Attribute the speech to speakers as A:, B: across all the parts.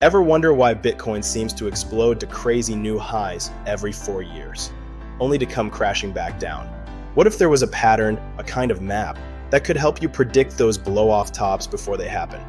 A: Ever wonder why Bitcoin seems to explode to crazy new highs every 4 years, only to come crashing back down? What if there was a pattern, a kind of map, that could help you predict those blow-off tops before they happen?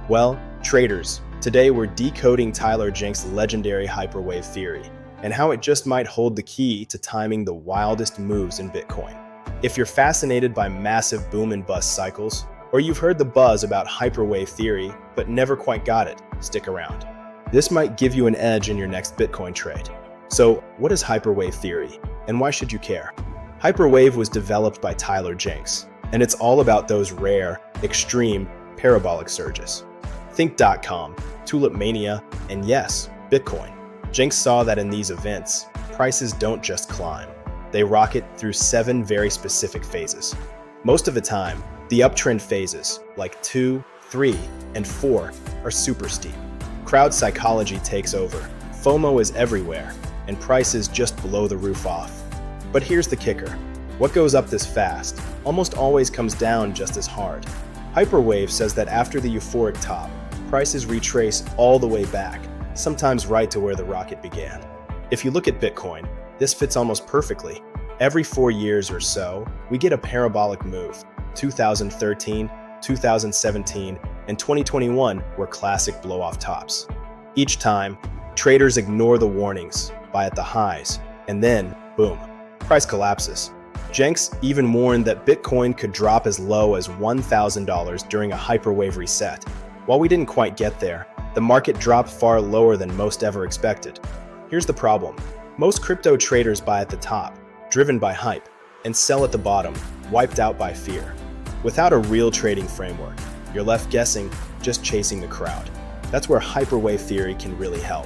A: Well, traders, today we're decoding Tyler Jenks' legendary hyperwave theory, and how it just might hold the key to timing the wildest moves in Bitcoin. If you're fascinated by massive boom and bust cycles, or you've heard the buzz about hyperwave theory but never quite got it, stick around. This might give you an edge in your next Bitcoin trade. So, what is hyperwave theory, and why should you care? Hyperwave was developed by Tyler Jenks, and it's all about those rare, extreme, parabolic surges. Think .com, Tulip Mania, and yes, Bitcoin. Jenks saw that in these events, prices don't just climb. They rocket through 7 very specific phases. Most of the time, the uptrend phases, like 2, 3, and 4, are super steep. Crowd psychology takes over, FOMO is everywhere, and prices just blow the roof off. But here's the kicker. What goes up this fast almost always comes down just as hard. Hyperwave says that after the euphoric top, prices retrace all the way back, sometimes right to where the rocket began. If you look at Bitcoin, this fits almost perfectly. Every 4 years or so, we get a parabolic move. 2013, 2017, and 2021 were classic blow-off tops. Each time, traders ignore the warnings, buy at the highs, and then, boom, price collapses. Jenks even warned that Bitcoin could drop as low as $1,000 during a hyperwave reset. While we didn't quite get there, the market dropped far lower than most ever expected. Here's the problem. Most crypto traders buy at the top, driven by hype, and sell at the bottom, wiped out by fear. Without a real trading framework, you're left guessing, just chasing the crowd. That's where hyperwave theory can really help.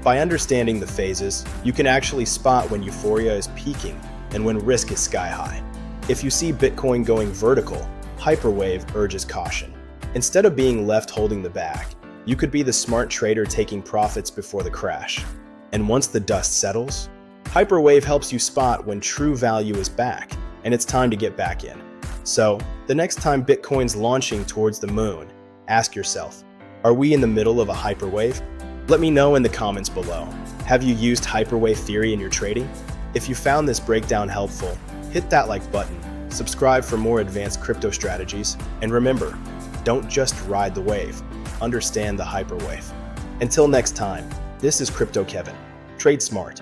A: By understanding the phases, you can actually spot when euphoria is peaking and when risk is sky high. If you see Bitcoin going vertical, hyperwave urges caution. Instead of being left holding the bag, you could be the smart trader taking profits before the crash. And once the dust settles, hyperwave helps you spot when true value is back and it's time to get back in. So, the next time Bitcoin's launching towards the moon, ask yourself, are we in the middle of a hyperwave? Let me know in the comments below. Have you used hyperwave theory in your trading? If you found this breakdown helpful, hit that like button, subscribe for more advanced crypto strategies, and remember, don't just ride the wave, understand the hyperwave. Until next time, this is CryptoKevin. Trade smart.